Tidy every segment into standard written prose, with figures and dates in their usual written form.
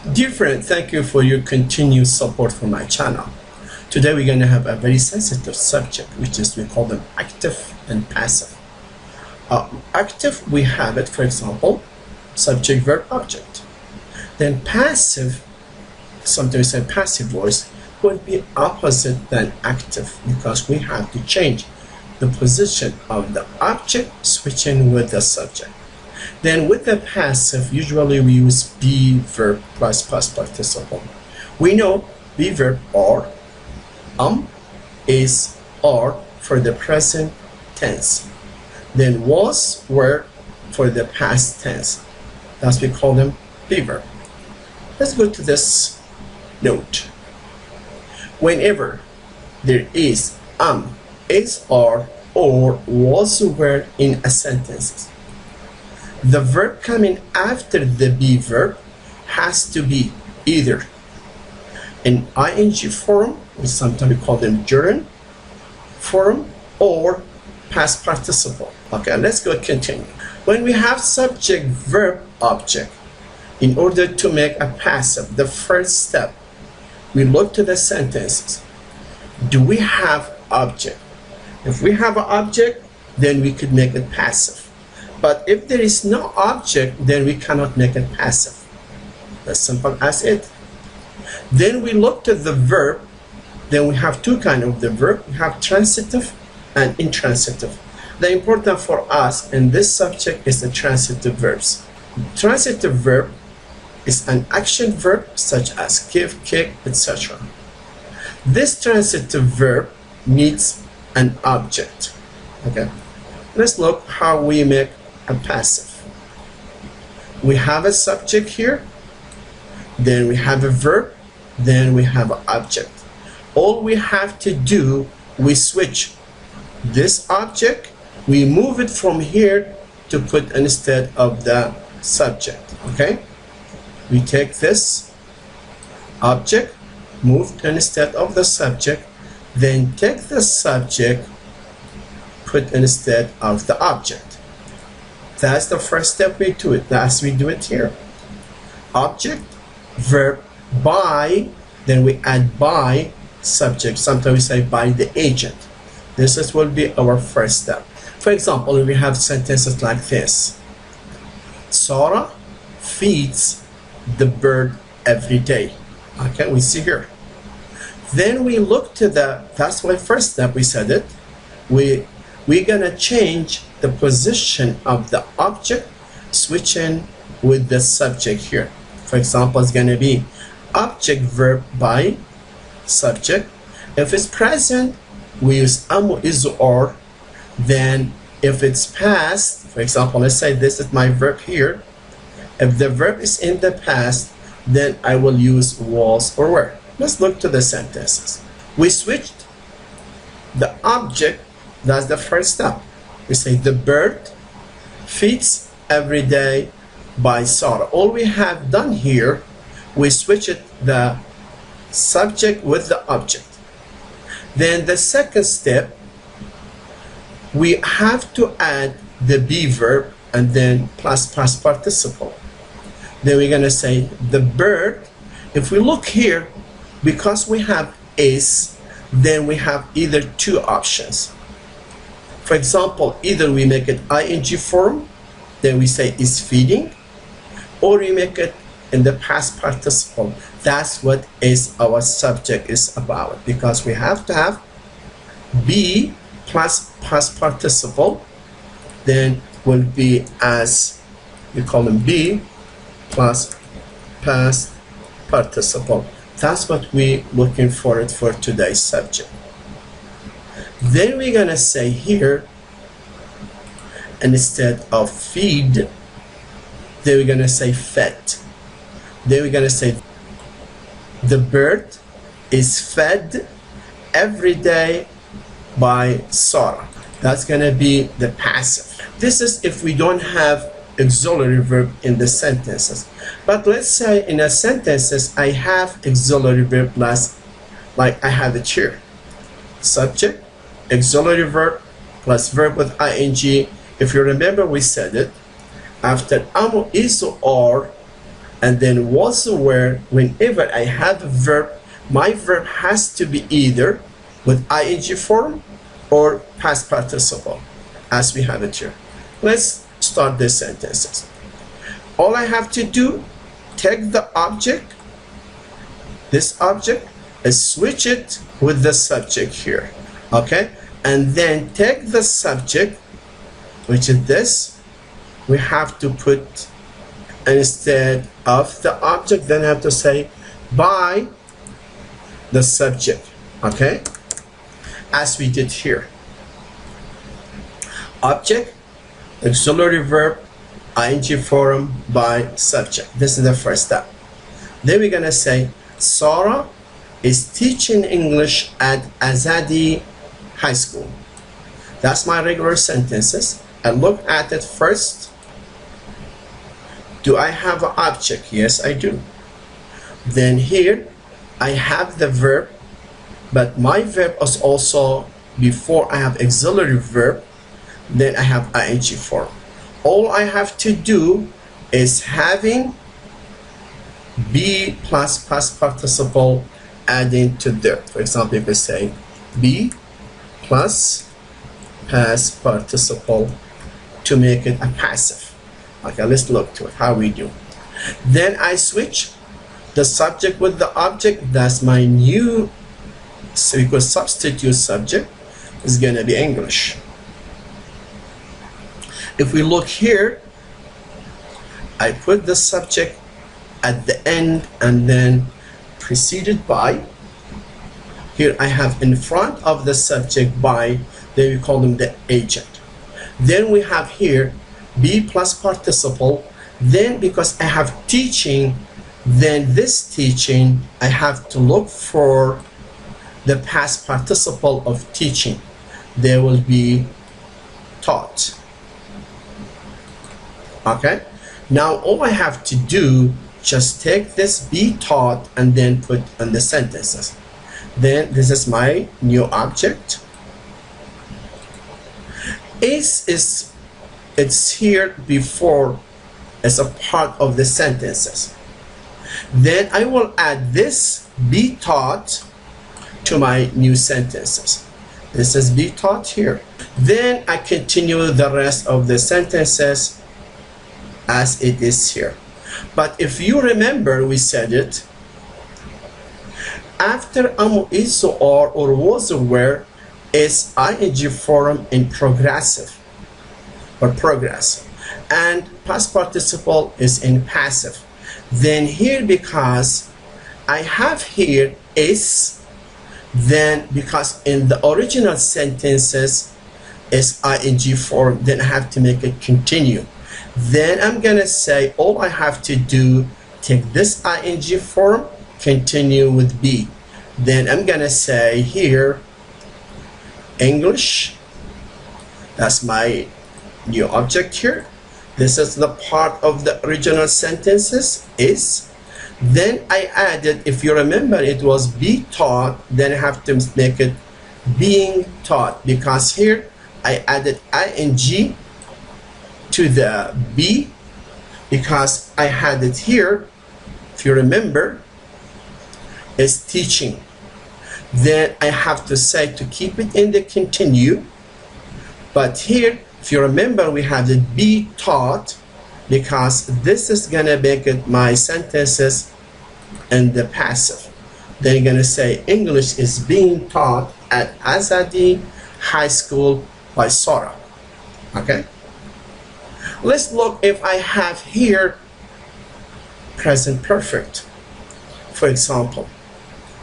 Dear friend, thank you for your continued support for my channel. Today we're going to have a very sensitive subject, which is we call them active and passive. Active, we have it, for example, subject, verb, object. Then passive, sometimes we say passive voice, would be opposite than active because we have to change the position of the object switching with the subject. Then with the passive, usually we use be verb plus past participle. We know be verb are, is, are for the present tense. Then was, were for the past tense. That's we call them be verb. Let's go to this note. Whenever there is is, are, or was, were in a sentence, the verb coming after the be verb has to be either an ing form, which sometimes we call them gerund form, or past participle. Okay, let's go continue. When we have subject, verb, object, in order to make a passive, the first step, we look to the sentences. Do we have object? If we have an object, then we could make it passive. But if there is no object, then we cannot make it passive. As simple as it. Then we look to the verb. Then we have two kinds of the verb. We have transitive and intransitive. The important for us in this subject is the transitive verbs. Transitive verb is an action verb such as give, kick, etc. This transitive verb needs an object. Okay. Let's look how we make a passive. We have a subject here, then we have a verb, then we have an object. All we have to do, we switch this object, we move it from here to put instead of the subject. Okay, we take this object, move instead of the subject, then take the subject, put instead of the object. That's the first step we do it. As we do it here. Object, verb, by, then we add by, subject. Sometimes we say by the agent. This will be our first step. For example, we have sentences like this. Sarah feeds the bird every day. Okay, we see here. Then we look to that's why first step we said it. We're gonna change the position of the object switching with the subject here. For example, it's gonna be object, verb, by, subject. If it's present, we use is, or. Then if it's past, for example, let's say this is my verb here. If the verb is in the past, then I will use was or were. Let's look to the sentences. We switched the object. That's the first step. We say the bird feeds every day by Sarah. All we have done here, we switch it the subject with the object. Then the second step, we have to add the be verb and then plus past participle. Then we're gonna say the bird. If we look here, because we have is, then we have either two options. For example, either we make it ing form, then we say is feeding, or we make it in the past participle. That's what is our subject is about, because we have to have be plus past participle, then will be as, we call them be plus past participle. That's what we're looking for it for today's subject. Then we're gonna say here, instead of feed, then we're gonna say fed. Then we're gonna say the bird is fed every day by Sarah. That's gonna be the passive. This is if we don't have auxiliary verb in the sentences. But let's say in a sentences I have auxiliary verb plus, like I have it here. Subject, auxiliary verb plus verb with ing. If you remember, we said it after is, or And then was where, whenever I have a verb, my verb has to be either with ing form or past participle, as we have it here. Let's start the sentences. All I have to do, take the object, this object, and switch it with the subject here, okay? And then take the subject, which is this, we have to put instead of the object, then I have to say by the subject, okay? As we did here. Object, auxiliary verb, ing form, by subject. This is the first step. Then we're gonna say Sarah is teaching English at Azadi High School. That's my regular sentences. I look at it first. Do I have an object? Yes, I do. Then here I have the verb, but my verb is also, before I have auxiliary verb, then I have ing form. All I have to do is having be plus past participle adding to there. For example, you could say be plus past participle to make it a passive. Okay, let's look to it, how we do. Then I switch the subject with the object. That's my new, so we could substitute subject is gonna be English. If we look here, I put the subject at the end and then preceded by. Here I have in front of the subject by, then we call them the agent. Then we have here be plus participle. Then because I have teaching, then this teaching, I have to look for the past participle of teaching. There will be taught. Okay, now all I have to do, just take this be taught and then put on the sentences. Then this is my new object. It's here before as a part of the sentences. Then I will add this be taught to my new sentences. This is be taught here. Then I continue the rest of the sentences as it is here. But if you remember, we said it, after is or was where is ing form in progressive or progress, and past participle is in passive. Then here, because I have here is, then because in the original sentences is ing form, then I have to make it continue. Then I'm gonna say all I have to do, take this ing form, continue with be. Then I'm gonna say here English, that's my new object here. This is the part of the original sentences is. Then I added, if you remember, it was be taught, then I have to make it being taught, because here I added ing to the be because I had it here, if you remember, is teaching. Then I have to say to keep it in the continue, but here, if you remember, we have it be taught because this is gonna make it my sentences in the passive. Then you're gonna say English is being taught at Azadi High School by Sarah. Okay? Let's look if I have here present perfect. For example,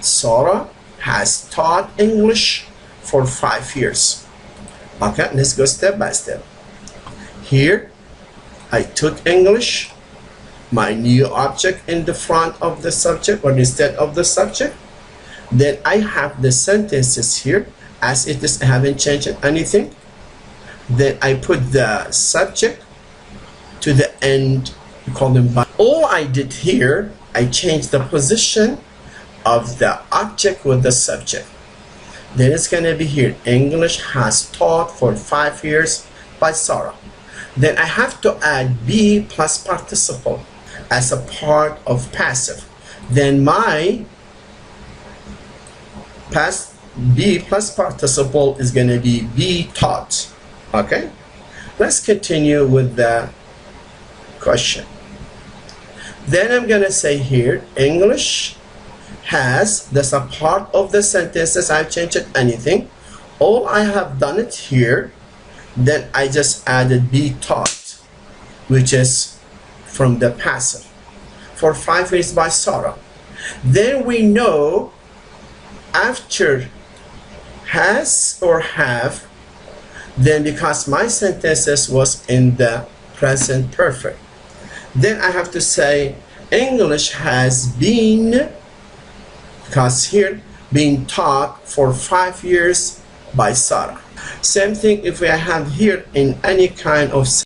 Sarah has taught English for 5 years. Okay, let's go step by step. Here, I took English, my new object in the front of the subject or instead of the subject. Then I have the sentences here as it is. I haven't changed anything. Then I put the subject to the end, we call them by. All I did here, I changed the position of the object with the subject. Then it's gonna be here, English has taught for 5 years by Sarah. Then I have to add be plus participle. as a part of passive, then my past be plus participle is going to be taught. Okay, let's continue with the question. Then I'm going to say here, English has, that's a part of the sentences. I've changed it anything. All I have done it here, then I just added be taught, which is from the passive. For 5 years by Sarah. Then we know after has or have, then because my sentences was in the present perfect, then I have to say English has been, because here being taught for 5 years by Sarah. Same thing if we have here in any kind of